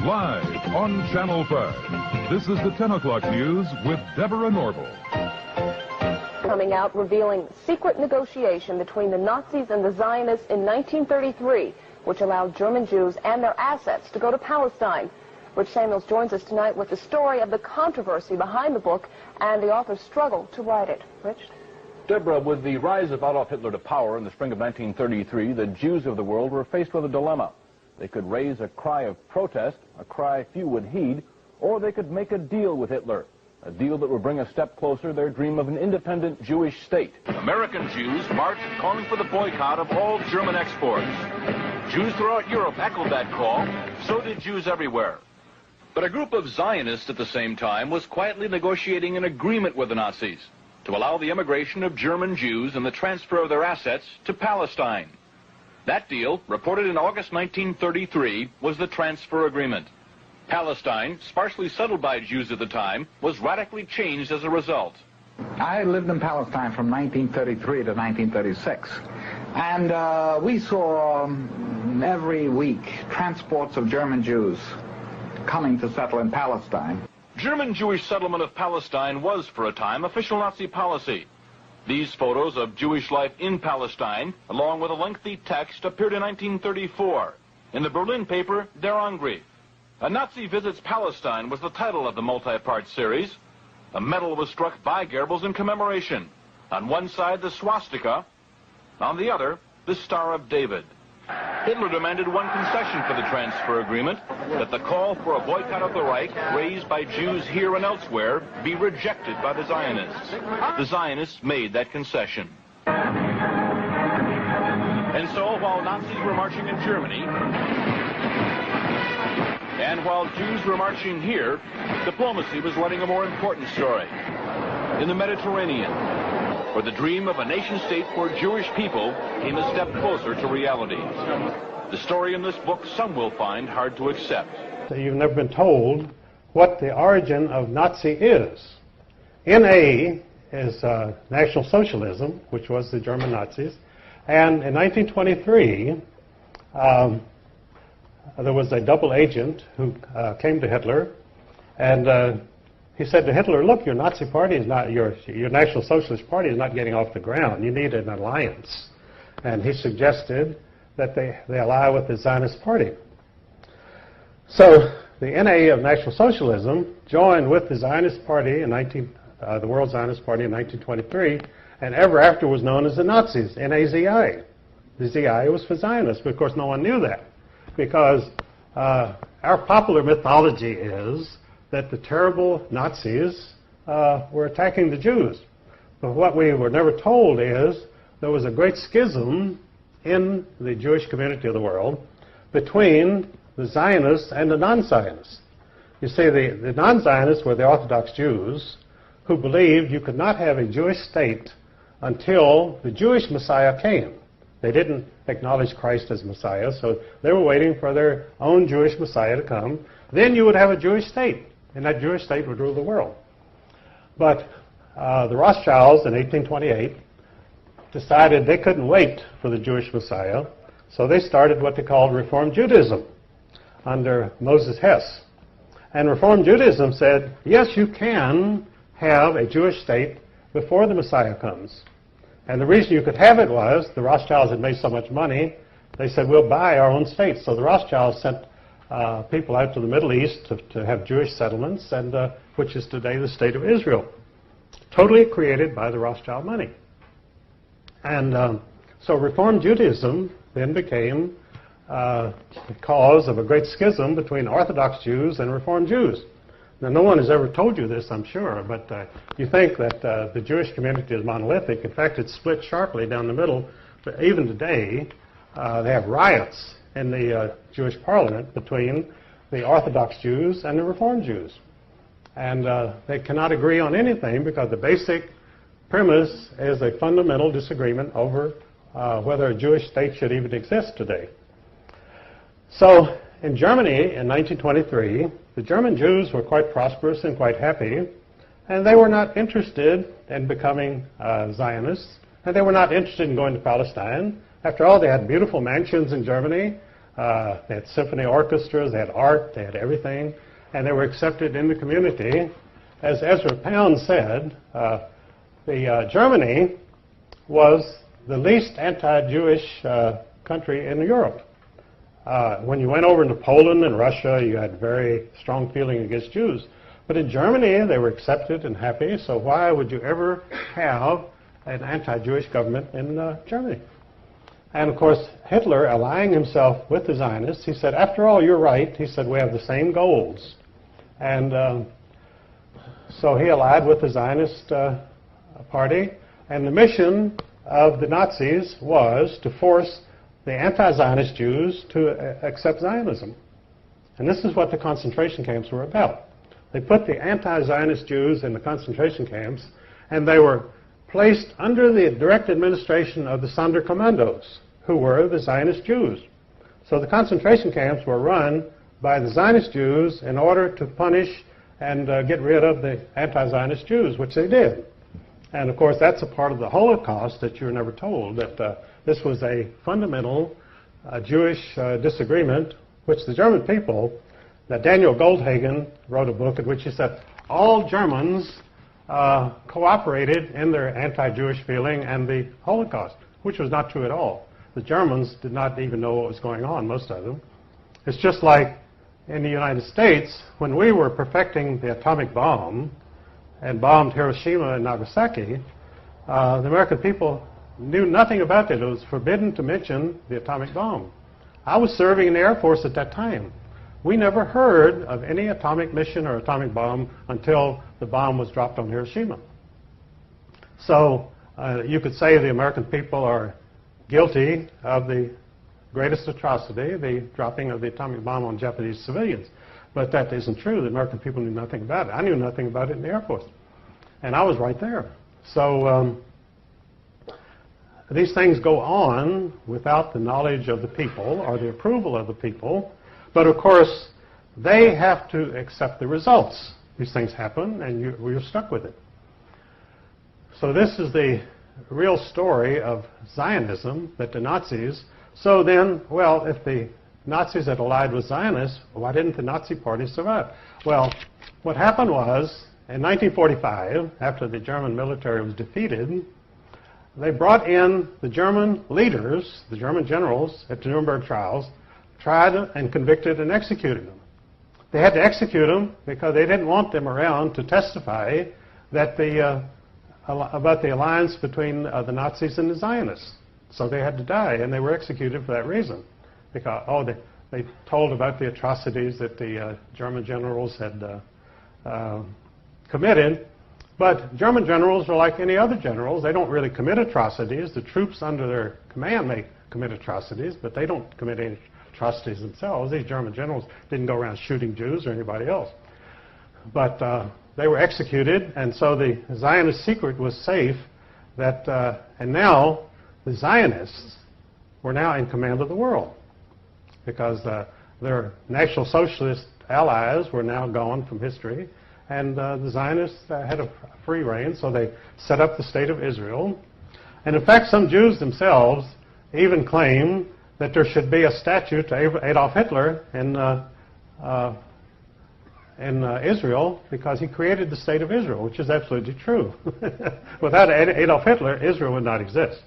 Live on Channel 5. This is the 10 o'clock news with Deborah Norville. Coming out revealing secret negotiation between the Nazis and the Zionists in 1933, which allowed German Jews and their assets to go to Palestine. Rich Samuels joins us tonight with the story of the controversy behind the book and the author's struggle to write it. Rich? Deborah, with the rise of Adolf Hitler to power in the spring of 1933, the Jews of the world were faced with a dilemma. They could raise a cry of protest, a cry few would heed, or they could make a deal with Hitler, a deal that would bring a step closer to their dream of an independent Jewish state. American Jews marched calling for the boycott of all German exports. Jews throughout Europe echoed that call, so did Jews everywhere. But a group of Zionists at the same time was quietly negotiating an agreement with the Nazis to allow the immigration of German Jews and the transfer of their assets to Palestine. That deal, reported in August 1933, was the transfer agreement. Palestine, sparsely settled by Jews at the time, was radically changed as a result. I lived in Palestine from 1933 to 1936, and we saw every week transports of German Jews coming to settle in Palestine. German Jewish settlement of Palestine was, for a time, official Nazi policy. These photos of Jewish life in Palestine, along with a lengthy text, appeared in 1934 in the Berlin paper Der Angriff. A Nazi Visits Palestine was the title of the multi-part series. A medal was struck by Goebbels in commemoration. On one side, the swastika. On the other, the Star of David. Hitler demanded one concession for the transfer agreement, that the call for a boycott of the Reich, raised by Jews here and elsewhere, be rejected by the Zionists. The Zionists made that concession. And so, while Nazis were marching in Germany, and while Jews were marching here, diplomacy was writing a more important story. In the Mediterranean, where the dream of a nation-state for Jewish people came a step closer to reality. The story in this book some will find hard to accept. You've never been told what the origin of Nazi is. NA is National Socialism, which was the German Nazis, and in 1923, there was a double agent who came to Hitler, and he said to Hitler, look, your Nazi party is not, your National Socialist Party is not getting off the ground. You need an alliance. And he suggested that they ally with the Zionist Party. So the NA of National Socialism joined with the Zionist Party in the World Zionist Party in 1923, and ever after was known as the Nazis, NAZI. The ZI was for Zionists, but of course no one knew that, because our popular mythology is that the terrible Nazis were attacking the Jews. But what we were never told is there was a great schism in the Jewish community of the world between the Zionists and the non-Zionists. You see, the non-Zionists were the Orthodox Jews who believed you could not have a Jewish state until the Jewish Messiah came. They didn't acknowledge Christ as Messiah, so they were waiting for their own Jewish Messiah to come. Then you would have a Jewish state, and that Jewish state would rule the world. But the Rothschilds in 1828 decided they couldn't wait for the Jewish Messiah, so they started what they called Reform Judaism under Moses Hess. And Reform Judaism said, yes, you can have a Jewish state before the Messiah comes. And the reason you could have it was the Rothschilds had made so much money, they said, we'll buy our own state. So the Rothschilds sent people out to the Middle East to have Jewish settlements, and which is today the state of Israel, totally created by the Rothschild money. And so Reform Judaism then became the cause of a great schism between Orthodox Jews and Reform Jews. Now, no one has ever told you this, I'm sure, but you think that the Jewish community is monolithic. In fact, it's split sharply down the middle. But even today, they have riots in the Jewish parliament between the Orthodox Jews and the Reform Jews. And they cannot agree on anything because the basic premise is a fundamental disagreement over whether a Jewish state should even exist today. So in Germany in 1923, the German Jews were quite prosperous and quite happy, and they were not interested in becoming Zionists, and they were not interested in going to Palestine. After all, they had beautiful mansions in Germany. They had symphony orchestras, they had art, they had everything, and they were accepted in the community. As Ezra Pound said, Germany was the least anti-Jewish country in Europe. When you went over into Poland and Russia, you had very strong feeling against Jews. But in Germany, they were accepted and happy, so why would you ever have an anti-Jewish government in Germany? And of course, Hitler, allying himself with the Zionists, he said, after all, you're right. He said, we have the same goals. And so he allied with the Zionist party, and the mission of the Nazis was to force the anti-Zionist Jews to accept Zionism. And this is what the concentration camps were about. They put the anti-Zionist Jews in the concentration camps, and they were placed under the direct administration of the Sonderkommandos, who were the Zionist Jews. So the concentration camps were run by the Zionist Jews in order to punish and get rid of the anti-Zionist Jews, which they did. And of course, that's a part of the Holocaust that you're never told, that this was a fundamental Jewish disagreement, which the German people, that Daniel Goldhagen wrote a book in which he said all Germans cooperated in their anti-Jewish feeling and the Holocaust, which was not true at all. The Germans did not even know what was going on, most of them. It's just like in the United States, when we were perfecting the atomic bomb and bombed Hiroshima and Nagasaki, the American people knew nothing about it. It was forbidden to mention the atomic bomb. I was serving in the Air Force at that time. We never heard of any atomic mission or atomic bomb until the bomb was dropped on Hiroshima. So you could say the American people are guilty of the greatest atrocity, the dropping of the atomic bomb on Japanese civilians. But that isn't true. The American people knew nothing about it. I knew nothing about it in the Air Force. And I was right there. So these things go on without the knowledge of the people or the approval of the people. But of course, they have to accept the results. These things happen, and you're stuck with it. So this is the real story of Zionism, that the Nazis. So then, well, if the Nazis had allied with Zionists, why didn't the Nazi party survive? Well, what happened was, in 1945, after the German military was defeated, they brought in the German leaders, the German generals, at the Nuremberg trials, tried and convicted and executed them. They had to execute them because they didn't want them around to testify that about the alliance between the Nazis and the Zionists. So they had to die, and they were executed for that reason. Because, they told about the atrocities that the German generals had committed. But German generals are like any other generals. They don't really commit atrocities. The troops under their command may commit atrocities, but they don't commit any atrocities themselves. These German generals didn't go around shooting Jews or anybody else. But they were executed, and so the Zionist secret was safe. And now the Zionists were now in command of the world because their National Socialist allies were now gone from history, and the Zionists had a free reign, so they set up the State of Israel. And in fact, some Jews themselves even claim that there should be a statue to Adolf Hitler in Israel because he created the State of Israel, which is absolutely true. Without Adolf Hitler, Israel would not exist.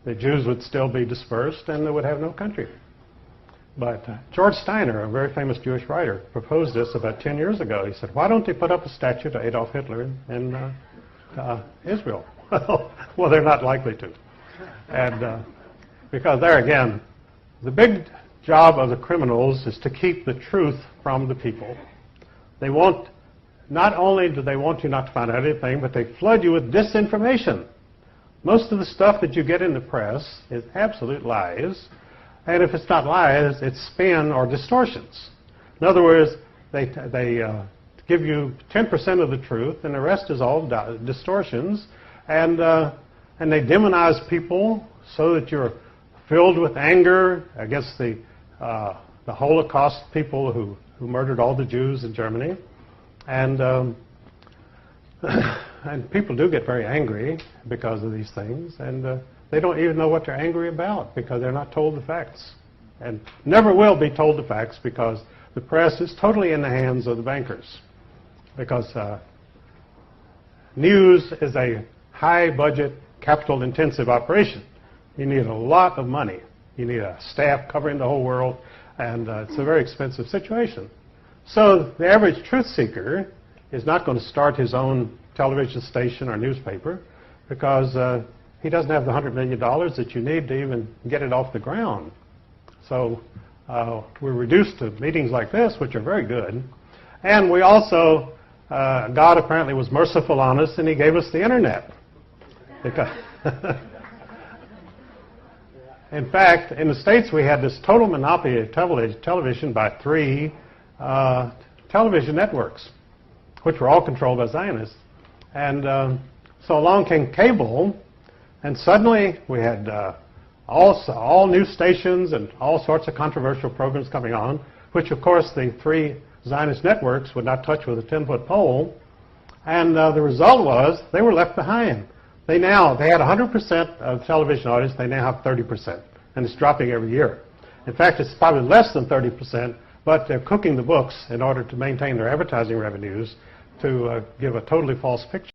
The Jews would still be dispersed and they would have no country. But George Steiner, a very famous Jewish writer, proposed this about 10 years ago. He said, why don't they put up a statue to Adolf Hitler in Israel? Well, they're not likely to. And because there again, the big job of the criminals is to keep the truth from the people. They want, not only do they want you not to find out anything, but they flood you with disinformation. Most of the stuff that you get in the press is absolute lies. And if it's not lies, it's spin or distortions. In other words, they give you 10% of the truth, and the rest is all distortions. And they demonize people so that you're filled with anger against the Holocaust people who murdered all the Jews in Germany. And people do get very angry because of these things. And they don't even know what they're angry about because they're not told the facts. and never will be told the facts, because the press is totally in the hands of the bankers. Because news is a high-budget, capital-intensive operation. You need a lot of money. You need a staff covering the whole world, and it's a very expensive situation. So the average truth seeker is not going to start his own television station or newspaper, because he doesn't have the $100 million that you need to even get it off the ground. So we're reduced to meetings like this, which are very good. And we also, God apparently was merciful on us, and he gave us the internet. Because in fact, in the States, we had this total monopoly of television by 3 television networks, which were all controlled by Zionists. And so along came cable, and suddenly we had all news stations and all sorts of controversial programs coming on, which of course the 3 Zionist networks would not touch with a 10-foot pole. And the result was they were left behind. They had 100% of the television audience. They now have 30%, and it's dropping every year. In fact, it's probably less than 30%, but they're cooking the books in order to maintain their advertising revenues to give a totally false picture.